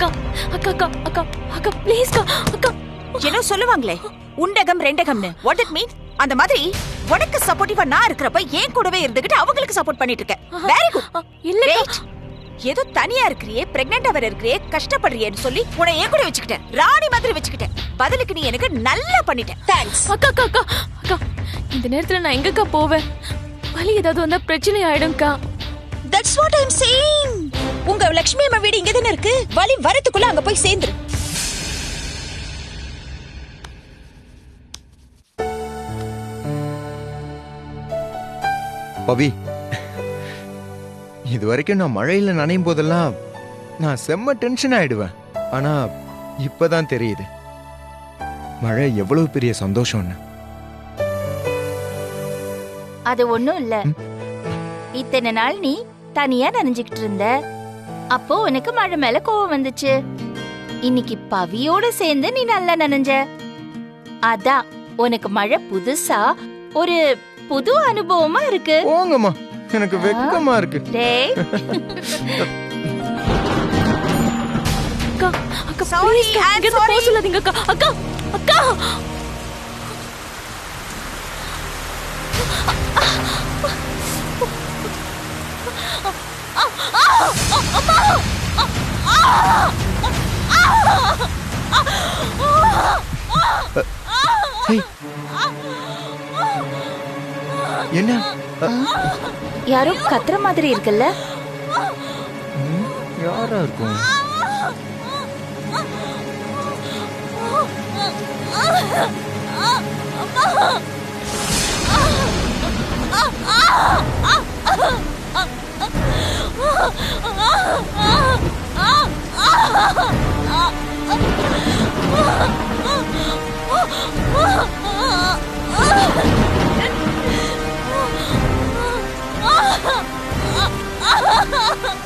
அக்கா அக்கா அக்கா அக்கா அக்கா ப்ளீஸ் அக்கா. என்ன சொல்லுவாங்களே உண்டகம் ரெண்டகம்னு, வாட் இட் மீன்? அந்த மாதிரி உனக்கு சப்போர்ட்டிவா நான் இருக்கிறப்ப ஏன் கூடவே இருந்துகிட்டு அவங்களுக்கு சப்போர்ட் பண்ணிட்டு இருக்கேன். Very good. இல்ல ஏதோ தனியா இருக்கிறியே, பிரெக்னெண்டா வேற இருக்கிறியே, கஷ்டப்படுறியேன்னு சொல்லி உன்னை ஏன் கூட வச்சுக்கிட்டேன், ராணி மாதிரி வச்சுக்கிட்டேன். பதிலுக்கு நீ எனக்கு நல்லா பண்ணிட்ட. தேங்க்ஸ். அக்கா அக்கா அக்கா அக்கா இந்த நேரத்துல நான் எங்கக்கா போவேன்? வலி ஏதாவது வந்தா பிரச்சனை ஆயிடும்க்கா. That's what I am saying. உங்க லட்சுமி அம்மா வீடு இங்க தானே இருக்கு. வலி வரதுக்குள்ள அங்க போய் சேர்ந்துரு. பவி, இது வரைக்கும் நான் மழையில நனையும் போதெல்லாம் நான் செம்ம டென்ஷன் ஆயிடுவேன். ஆனா இப்பதான் தெரியுது மழை எவ்வளவு பெரிய சந்தோஷம்னு. அது ஒண்ணும் இல்ல. இத்தனை நாள் நீ தனியா நனைஞ்சுக்கிட்டு இருந்த, அப்போ உனக்கு மழை மேல கோவம் வந்துச்சு. இன்னைக்கு பவியோட சேர்ந்து நீ நல்லா நனைஞ்ச, அதான் உனக்கு மழை புதுசா ஒரு புது அனுபவமா இருக்கு. போங்கம்மா, எனக்கு வெக்கமா இருக்கு. டேய் அக்கா அக்கா ப்ளீஸ் இங்க போக சொல்லாதீங்க அக்கா. அக்கா அக்கா என்ன? யாரோ கத்துற மாதிரி இருக்குல்ல? யாரா இருக்கும்?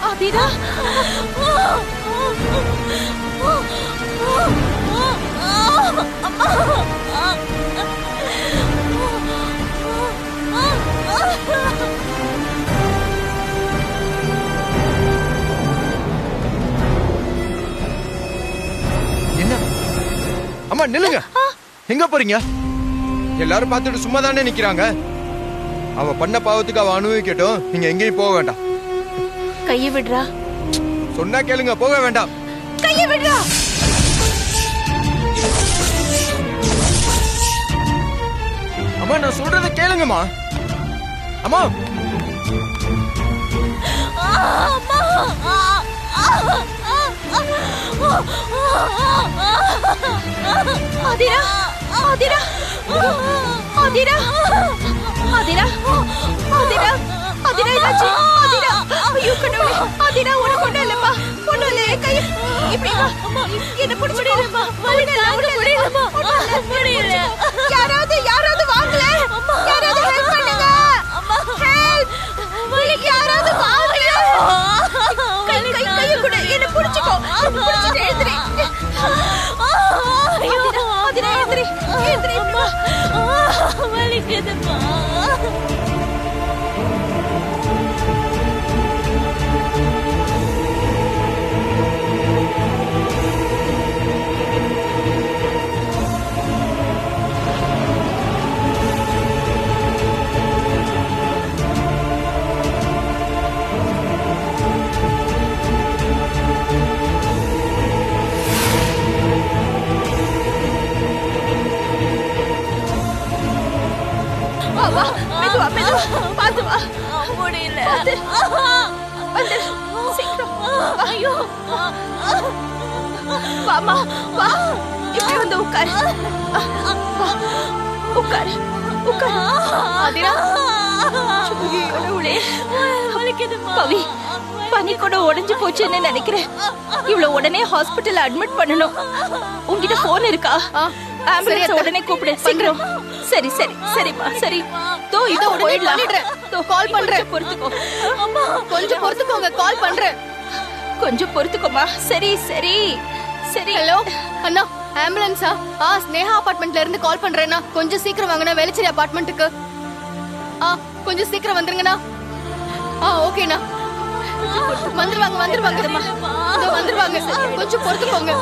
ஆதிரா என்ன? அம்மா நில்லுங்க. எங்க போறீங்க? எல்லாரும் பார்த்துட்டு சும்மா தானே நிக்கிறாங்க. அவ பண்ண பாவத்துக்கு அவ அனுபவிக்கட்டும். நீங்க எங்கேயும் போக வேண்டாம். கைய விடுறா. சொன்னா கேளுங்க, போக வேண்டாம். கைய விடுறா. அம்மா நான் சொல்றத கேளுங்கம்மா. அம்மா ஆதிரா ஆதிரா ஆதிரா ஆதிரா ஆதிரா ஆதிரா என்னாச்சு? ஆதிரா ஐயோ கடவுளே. ஆதிரா உனக்கு ஒண்ணும் இல்லப்பா, ஒண்ணும் இல்ல. கை இப்படி வா. என்ன புடிச்சுடுமா? முடியல. யாராவது வாங்கல. யாராவது ஹெல்ப் பண்ணுங்க. ஹெல்ப். யாராவது வாங்கல. கைய கொடு. என்ன புடிச்சுக்கோ. புடிச்சிட்டு எழுந்திரி. ஆதிரா எழுந்திரி. எழுந்திரி. அம்மா வலிக்குதுமா. மெதுவா பாத்து வா. முடியல. சீக்கிரம். ஐயோ வாமா வா. இப்படி வந்து உட்காரு. உட்காரு உட்காரு. ஆதிரா பவி, பனி கூட உடைஞ்சு போச்சுன்னு நினைக்கிறேன். இவ்வளவு உடனே ஹாஸ்பிட்டல் அட்மிட் பண்ணணும். உங்ககிட்ட போன் இருக்கா? ஆம்புலன்ஸ் உடனே கூப்பிடு சீக்கிரம். சரி சரி சரிமா சரி. தோ இதோ போயிடலாம். தோ கால் பண்றேன். பொறுத்துக்கோ. அம்மா கொஞ்சம் பொறுத்துக்கோங்க. கால் பண்றேன். கொஞ்சம் பொறுத்துக்கோமா. சரி சரி சரி. ஹலோ அண்ணா, ஆம்புலன்ஸா? ஸ்னேகா அபார்ட்மெண்ட்ல இருந்து கால் பண்றேன்னா கொஞ்சம் சீக்கிரம் வாங்கண்ணா. வேலைச்சேரி அபார்ட்மெண்ட்டுக்கு. கொஞ்சம் சீக்கிரம் வந்துருங்கண்ணா. ஓகேண்ணா. வந்துருவாங்க. இதோ வந்துருவாங்க. வந்துருவாங்க. கொஞ்சம் பொறுத்துக்கோங்க.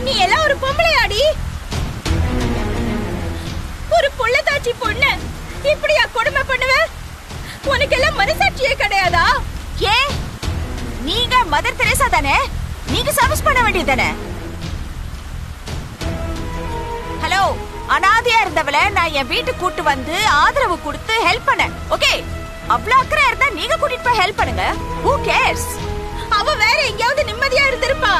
நீ எல்லாம் ஒரு பொம்பளையாடி? ஒரு புள்ளதாச்சி பொண்ணு இப்படியா கொடுமை பண்ணுவ? உனக்கு எல்லாம் மனசாட்சியே கிடையாதா? ஏ நீங்க மதர் தெரேசா தானே? நீங்க சர்வீஸ் பண்ண வேண்டியது தானே? ஹலோ, அனாதையா இருந்தவளை நான் என் வீட்டுக்கு கூட்டு வந்து ஆதரவு கொடுத்து ஹெல்ப் பண்ண. ஓகே, அவ்வளவு அக்கறை இருந்தா நீங்க கூட்டிட்டு போய் ஹெல்ப் பண்ணுங்க. Who cares? அவ வேற எங்கயாவது நிம்மதியா இருந்திருப்பா.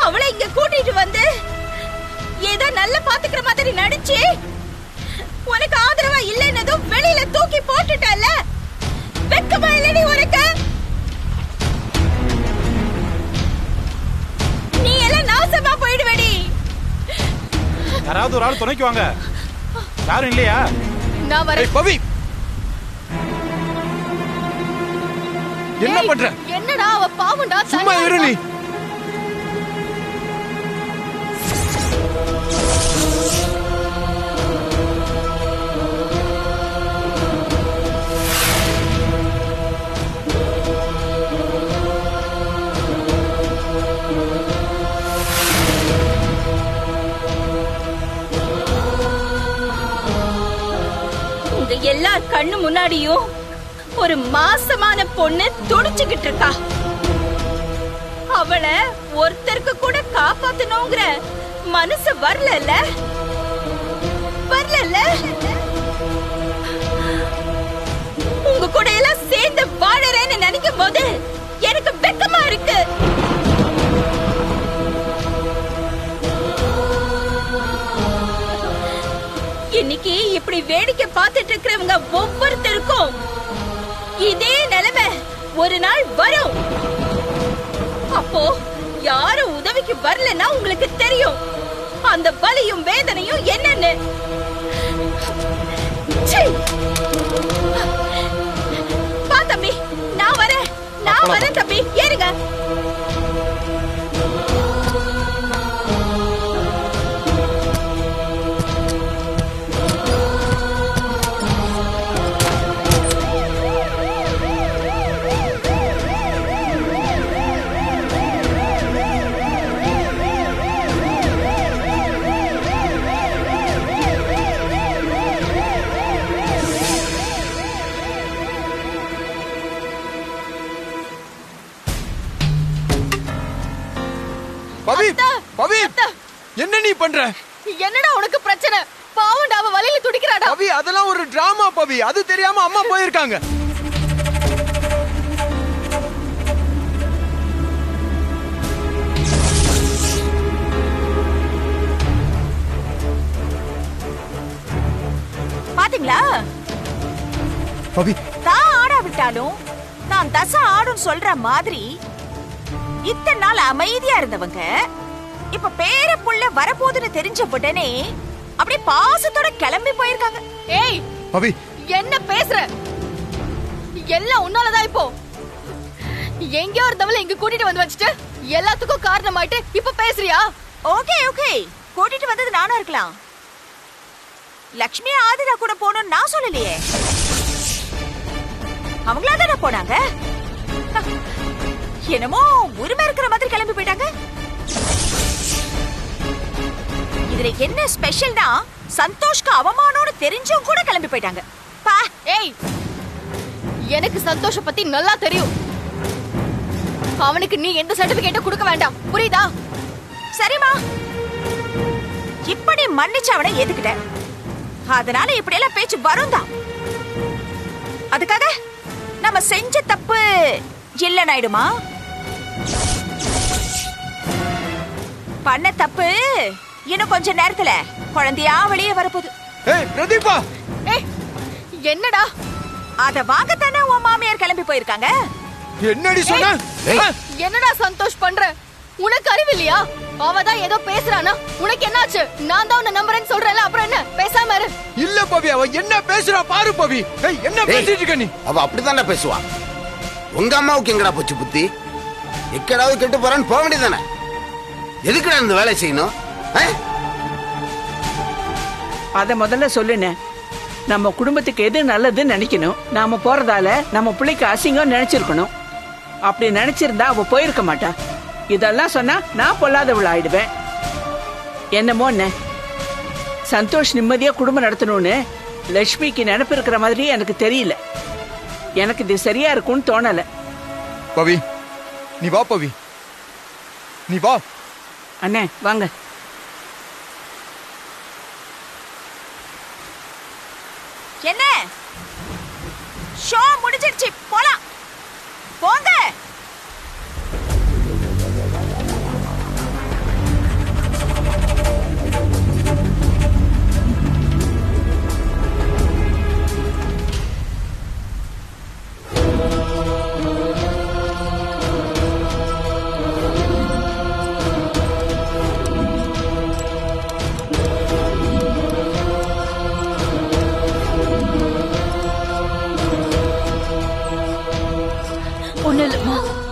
அவளை இங்க கூட்டிட்டு வந்து ஏதோ நல்ல பாத்துக்கிற மாதிரி நடிச்சு உனக்கு ஆதரவா இல்லைன்னதும் வெளியில தூக்கி போட்டுட்டல. வெக்கமா இல்லடி உனக்கு? நீ எல்லாம் நாசமா போயிடுவடி. யாராவது ஒரு ஆள் துணைக்கு வாங்க. யாரும் இல்லையா? நான் வரேன். பவி, என்ன பண்ற? என்னடா அவ பாவம்டா. சும்மா இரு நீ. உங்க எல்லார் கண்ணு முன்னாடியும் ஒரு மாசமான பொண்ணு துடிச்சுக்கிட்டு இருக்கா. அவளை ஒருத்தருக்கு கூட காப்பாத்தணுங்கிற மனசு வரல. உங்க கூட எல்லாம் சேர்ந்து வாழறேன்னு நினைக்கும் போது எனக்கு வெக்கமா இருக்கு. இன்னைக்கு இப்படி வேடிக்கை பார்த்துட்டு இருக்கிறவங்க ஒவ்வொருத்தருக்கும் இதே நிலைமை ஒரு நாள் வரும். அப்போ யாரும் உதவிக்கு வரலன்னா உங்களுக்கு தெரியும் அந்த வலியும் வேதனையும் என்னன்னு. பா தம்பி, நான் வரேன் தம்பி, ஏறுங்க. பவி, பவி, என்ன நீ பண்ற? என்னடா உனக்கு பிரச்சனை? பாவம்டா, அவ வலியில துடிக்கறாடா. பவி, அதெல்லாம் ஒரு டிராமா பவி. அது தெரியாம அம்மா போயிருக்காங்க. பாத்தீங்களா? பவி, தான் ஆடாவிட்டாலும் நான் தசை ஆடும் சொல்ற மாதிரி இத்தனை நாள் அமைதியா இருந்தவங்க இப்ப பேர புள்ள வரப்போகுதுன்னு தெரிஞ்ச உடனே அப்படியே பாசத்தோட கிளம்பி போயிருக்காங்க. ஏய் பவி என்ன பேசுற? எல்லாம் உன்னாலதான். இப்போ எங்கேயோ ஒரு தவளை இங்க கூட்டிட்டு வந்து வச்சுட்டு எல்லாத்துக்கும் காரணமாயிட்டு இப்ப பேசுறியா? ஓகே ஓகே, கூட்டிட்டு வந்தது நானா இருக்கலாம். லக்ஷ்மி ஆதிரா கூட போகணும்னு நான் சொல்லலையே, அவங்களா தானே போனாங்க. என்னமோ உரிமை இருக்கிற மாதிரி கிளம்பி போயிட்டாங்க. இதுல என்ன ஸ்பெஷல்னா சந்தோஷ்க்கு அவமானம்னு தெரிஞ்சும் கூட கிளம்பி போயிட்டாங்க. பா ஏய், எனக்கு சந்தோஷ பத்தி நல்லா தெரியும். அவனுக்கு நீ எந்த சர்டிபிகேட்டும் கொடுக்க வேண்டாம், புரியுதா? சரிமா, இப்படி மன்னிச்சு அவனை எதுக்கிட்ட, அதனால இப்படி எல்லாம் பேச்சு வரும் தான். அதுக்காக நம்ம செஞ்ச தப்பு இல்ல நாயுடுமா, பண்ண தப்பு இன்னும் கொஞ்ச நேரத்துல குழந்தையா வெளியே வரப்போகுது. ஏய் பிரதீபா, ஏய் என்னடா? அத வாங்கத்தானே உன் மாமியார் கிளம்பி போயிருக்காங்க. என்னடி சொன்ன? என்னடா சந்தோஷ் பண்ற? உனக்கு அறிவு இல்லையா? அவதான் ஏதோ பேசுறானா? உனக்கு என்னாச்சு? நான் தான் உன்னை நம்புறேன்னு சொல்றேன்ல, அப்புறம் என்ன? பேசாம இரு. இல்ல பவி, அவ என்ன பேசுறா பாரு பவி. ஏய் என்ன பேசிட்டு இருக்க நீ? அவ அப்படித்தானே பேசுவா. உங்க அம்மாவுக்கு எங்கடா போச்சு புத்தி? எக்கடாவது கெட்டு போறான்னு போக வேண்டியதானே. எதுக்குடா இந்த வேலை செய்யணும்? அத முதல்ல சொல்லுனே. நம்ம குடும்பத்துக்கு எது நல்லதுன்னு நினைக்கணும். நாம போறதால நம்ம பிள்ளைக்கு அசிங்கம் நினைச்சிருக்கணும். அப்படி நினைச்சிருந்தா அவ போயிருக்க மாட்டா. இதெல்லாம் சொன்னா நான் பொல்லாதவள் ஆயிடுவேன். என்னமோ என்ன, சந்தோஷ் நிம்மதியா குடும்பம் நடத்தணும்னு லட்சுமிக்கு நினைப்பு இருக்கிற மாதிரி எனக்கு தெரியல. எனக்கு இது சரியா இருக்கும்னு தோணல. பவி நீ வா, பவி நீ வா. அண்ணே வாங்க. என்ன ஷோ முடிஞ்சிடுச்சு, போலாம் போங்க.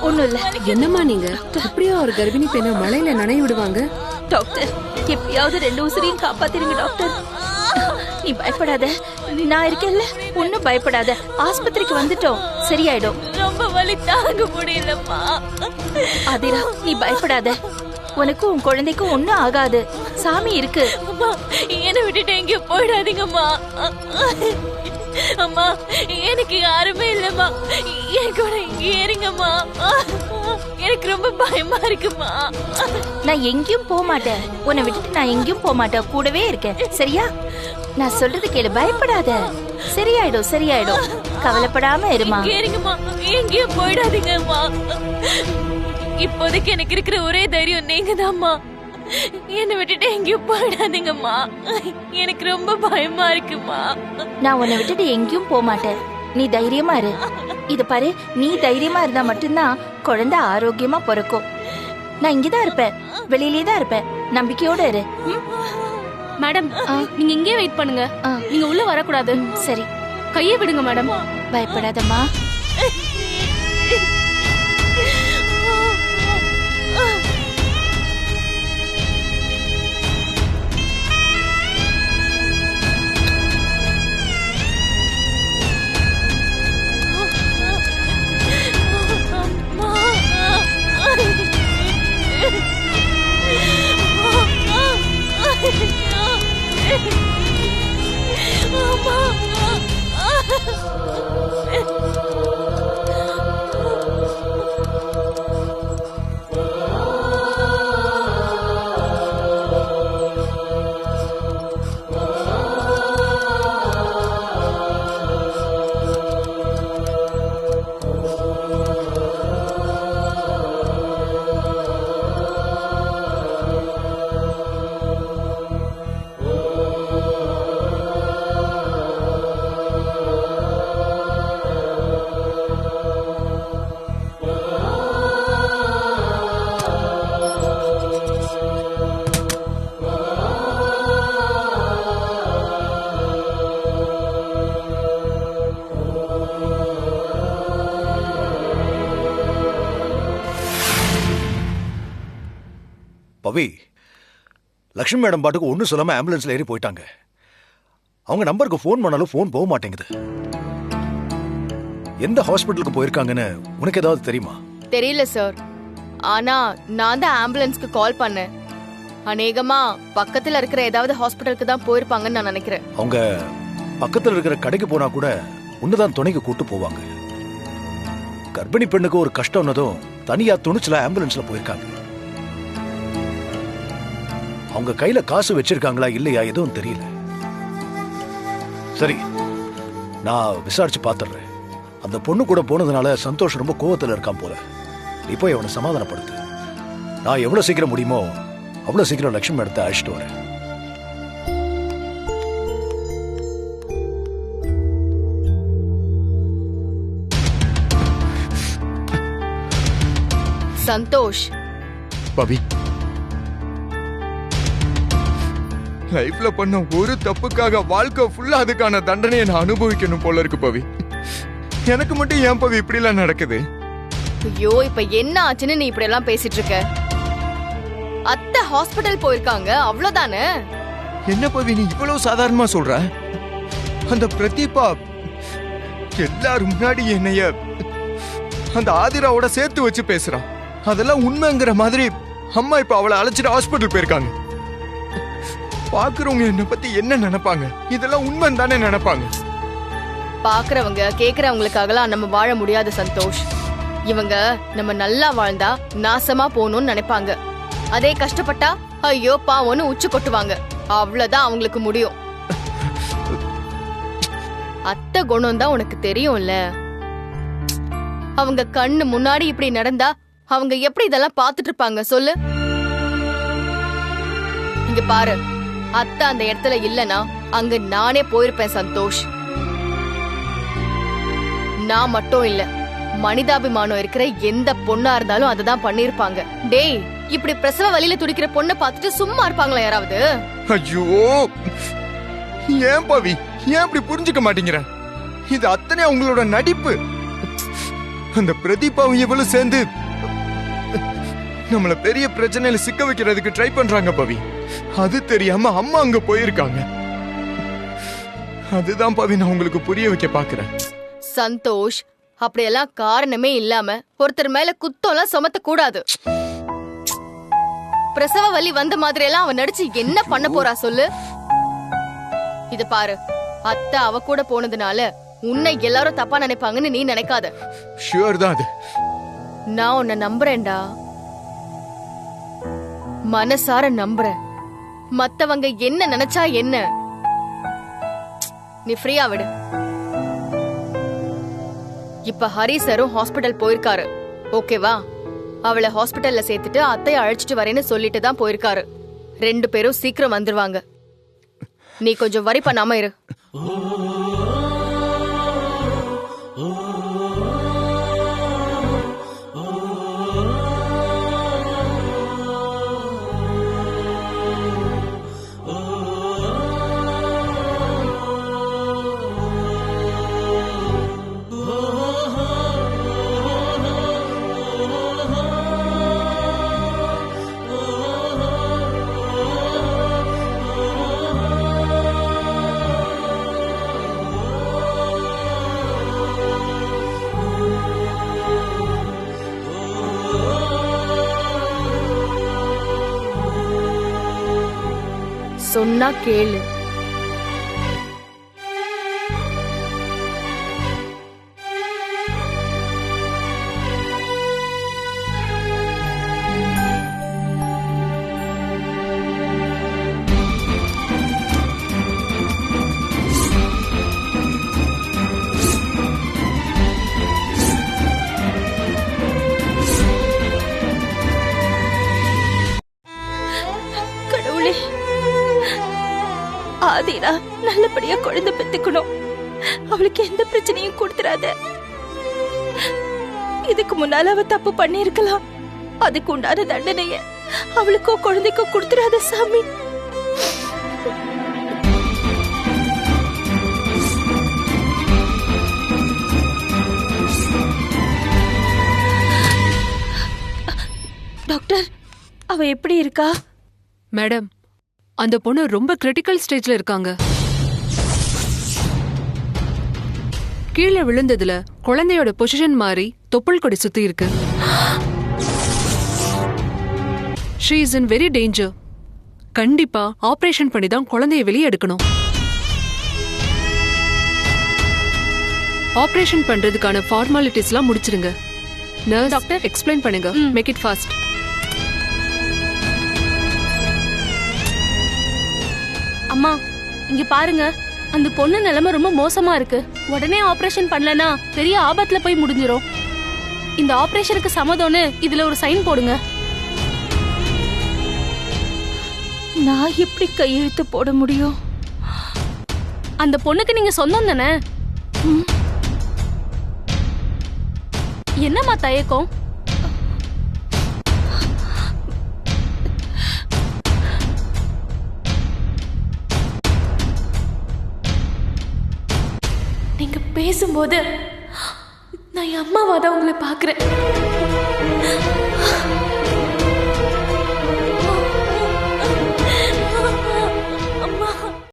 ஒண்ணும் இல்ல. என்னம்மா நீங்க எப்படியோ ஒரு கர்ப்பிணி பெண்ணை மழையில நனைய விடுவாங்க? டாக்டர், எப்படியாவது 2 உசிரையும் காப்பாத்திருங்க டாக்டர். நீ பயப்படாத, நான் இருக்கேன்ல, ஒன்னும் பயப்படாத. ஆஸ்பத்திரிக்கு வந்துட்டோம், சரியாயிடும். ரொம்ப வலி தாங்க முடியலம்மா. ஆதிரா நீ பயப்படாத, உனக்கும் உன் குழந்தைக்கும் ஒண்ணும் ஆகாது. சாமி இருக்கு. அம்மா என்ன விட்டுட்டு எங்கேயோ போயிடாதீங்கம்மா. அம்மா எனக்கு யாருமே இல்லம்மா, என் கூட இங்கே இருங்கம்மா. எனக்கு ரொம்ப பயமா இருக்குமா. நான் எங்கேயும் போக மாட்டேன், உன்னை விட்டுட்டு நான் எங்கேயும் போக மாட்டேன், கூடவே இருக்கேன், சரியா? நான் சொல்றது கேளு, பயப்படாத, சரியாயிடும் சரியாயிடும், கவலைப்படாம இருமா. இங்கே இருங்கம்மா, எங்கேயும் போயிடாதீங்கம்மா. இப்போதைக்கு எனக்கு இருக்கிற ஒரே தைரியம் நீங்க தான்மா. என்னை விட்டுட்டு எங்கேயும் போயிடாதீங்கம்மா, எனக்கு ரொம்ப பயமா இருக்குமா. நான் உன்னை விட்டுட்டு எங்கேயும் போக மாட்டேன், நீ தைரியமா இரு. இது பாரு, நீ தைரியமா இருந்தா மட்டும்தான் குழந்தை ஆரோக்கியமா பிறக்கும். நான் இங்கதான் இருப்பேன், வெளியிலே தான் இருப்பேன், நம்பிக்கையோட இரு. மேடம் நீங்க இங்கே வெயிட் பண்ணுங்க, நீங்க உள்ள வரக்கூடாது. சரி, கையை விடுங்க மேடம். பயப்படாதம்மா. அம்மா பவி, லக்ஷ்மி மேடம் பாட்டுக்கு ஒன்றும் சொல்லாம ஆம்புலன்ஸ்ல ஏறி போயிட்டாங்க. அவங்க நம்பருக்கு ஃபோன் பண்ணாலும் ஃபோன் போக மாட்டேங்குது. எந்த ஹாஸ்பிட்டலுக்கு போயிருக்காங்கன்னு உனக்கு ஏதாவது தெரியுமா? தெரியல சார். ஆனா நான் தான் ஆம்புலன்ஸ்க்கு கால் பண்ணேன். அநேகமா பக்கத்துல இருக்கிற ஏதாவது ஹாஸ்பிட்டலுக்கு தான் போயிருப்பாங்கன்னு நான் நினைக்கிறேன். அவங்க பக்கத்துல இருக்கிற கடைக்கு போனா கூட உன்னதான் துணைக்கு கூட்டு போவாங்க. கர்ப்பிணி பெண்ணுக்கு ஒரு கஷ்டம்னதும் தனியா துணிச்சல ஆம்புலன்ஸ்ல போயிருக்காங்க. அவங்க கையில காசு வச்சிருக்காங்களா இல்லையா எதுவும் தெரியல. சரி, நான் விசாரிச்சு பாத்துறேன். அந்த பொண்ணு கூட போனதுனால சந்தோஷ் ரொம்ப கோவத்துல இருக்கான் போல. நீ போய் அவனை சமாதானப்படுத்து. நான் எவ்வளவு சீக்கிரம் முடியுமோ அவ்வளவு சீக்கிரம் லட்சுமி மேடத்தை அழைச்சிட்டு வரேன். சந்தோஷ், பவி, லைஃப்ல பண்ண ஒரு தப்புக்காக வாழ்க்கை ஃபுல்லா அதுக்கான தண்டனையை நான் அனுபவிக்கணும் போல இருக்கு பவி. எனக்கு மட்டும் ஏன் பவி இப்படி எல்லாம் நடக்குது? ஐயோ, இப்ப என்ன ஆச்சுன்னு நீ இப்படி எல்லாம் பேசிட்டு இருக்க? அத்தை ஹாஸ்பிடல் போயிருக்காங்க, அவ்வளவுதானே. என்ன பவி நீ இவ்வளவு சாதாரணமா சொல்ற? அந்த பிரதீபா எல்லாரும் முன்னாடி என்னைய அந்த ஆதிராவோட சேர்த்து வச்சு பேசுறான். அதெல்லாம் உண்மைங்கிற மாதிரி அம்மா இப்ப அவளை அழைச்சிட்டு ஹாஸ்பிட்டல் போயிருக்காங்க. பாக்குறவங்க என்ன பத்தி என்ன நினைப்பாங்க? இதெல்லாம் உண்மை தானே நினைப்பாங்க. பாக்குறவங்க கேக்குறவங்களுக்காகலாம் நம்ம வாழ முடியாது சந்தோஷ். இவங்க நம்ம நல்லா வாழ்ந்தா நாசமா போகணும்னு நினைப்பாங்க. அதே கஷ்டப்பட்டா ஐயோ பாவம்னு உச்சு கொட்டுவாங்க. அவ்வளவுதான் அவங்களுக்கு முடியும். அத்தை குணம் தான் உனக்கு தெரியும்ல. அவங்க கண்ணு முன்னாடி இப்படி நடந்தா அவங்க எப்படி இதெல்லாம் பாத்துட்டு இருப்பாங்க சொல்லு. இங்க பாரு, அத்தை அந்த இடத்துல இல்லனா அங்க நானே போயிருப்பேன் சந்தோஷ். நான் மட்டும் இல்ல, மனிதாபிமானம் இருக்கிற எந்த பொண்ணா இருந்தாலும் அததான் பண்ணிருப்பாங்க. டேய், இப்படி பிரசவ வலியில துடிக்கிற பொண்ணை பார்த்துட்டு சும்மா இருப்பாங்களா யாராவது? ஐயோ, ஏன் பவி ஏன் இப்படி புரிஞ்சுக்க மாட்டேங்கிற? இது அத்தனை அவங்களோட நடிப்பு. அந்த பிரதீபாவும் இவளும் சேர்ந்து நம்மள பெரிய பிரச்சனையில சிக்க வைக்கிறதுக்கு ட்ரை பண்றாங்க பவி. அது தெரியாம அம்மா அங்க போயிருக்காங்க. அதுதான் பவி நான் உங்களுக்கு புரிய வைக்க பாக்குறேன். சந்தோஷ், அப்படியெல்லாம் காரணமே இல்லாம ஒருத்தர் மேல குத்தம்லாம் சுமத்த கூடாது. பிரசவ வலி வந்த மாதிரி எல்லாம் அவன் நடிச்சு என்ன பண்ண போறா சொல்லு. இது பாரு, அத்தை அவ கூட போனதுனால உன்னை எல்லாரும் தப்பா நினைப்பாங்கன்னு நீ நினைக்காத. ஷூர் தான் அது. நான் உன்னை நம்புறேன்டா, மனசார நம்புறேன். மத்தவங்க என்ன நினைச்சா என்ன, நீ ஃப்ரீயா விடு. இப்ப ஹரி சாரும் ஹாஸ்பிடல் போயிருக்காரு, ஓகேவா? அவளை ஹாஸ்பிடல்ல சேர்த்துட்டு அத்தைய அழைச்சிட்டு வரேன்னு சொல்லிட்டு தான் போயிருக்காரு. 2 பேரும் சீக்கிரம் வந்துருவாங்க. நீ கொஞ்சம் வரி பண்ணாம இரு. சொன்னா கேளு. கடவுளே, ஆதிரா நல்லபடியா குழந்தை பெத்துக்கணும். அவளுக்கு எந்த பிரச்சனையும் கொடுத்துறாத. இதுக்கு முன்னால அவ தப்பு பண்ணி இருக்கலாம். அதுக்கு உண்டான தண்டனைய அவளுக்கோ குழந்தைக்கோ கொடுத்துறாத சாமி. டாக்டர், அவ எப்படி இருக்கா? மேடம், அந்த பொண்ணு ரொம்ப கிரிட்டிக்கல் ஸ்டேஜ்ல இருக்காங்க. கீழே விழுந்ததுல குழந்தையோட பொசிஷன் மாறி தொப்புள் கொடி சுத்தி இருக்கு. She is in very danger. கண்டிப்பா ஆபரேஷன் பண்ணி தான் குழந்தைய வெளியே எடுக்கணும். ஆபரேஷன் பண்றதுக்கான ஃபார்மாலிட்டிஸ்லாம் முடிச்சிருங்க. நர்ஸ் டாக்டர் எக்ஸ்பிளைன் பண்ணுங்க. Make it fast. அம்மா இங்க பாருங்க, அந்த பொண்ணு நிலைமை ரொம்ப மோசமா இருக்கு. உடனே ஆபரேஷன் பண்ணலனா பெரிய ஆபத்துல போய் முடிஞ்சிரும். இந்த ஆபரேஷனுக்கு சம்மதம்னு இதுல ஒரு சைன் போடுங்க. நான் எப்படி கையெழுத்து போட முடியும்? அந்த பொண்ணுக்கு நீங்க சொந்தம் தானே? என்னம்மா தயக்கம்? நீங்க பேசும்போது நான் என் அம்மாவா தான் உங்களை பாக்குறேன்.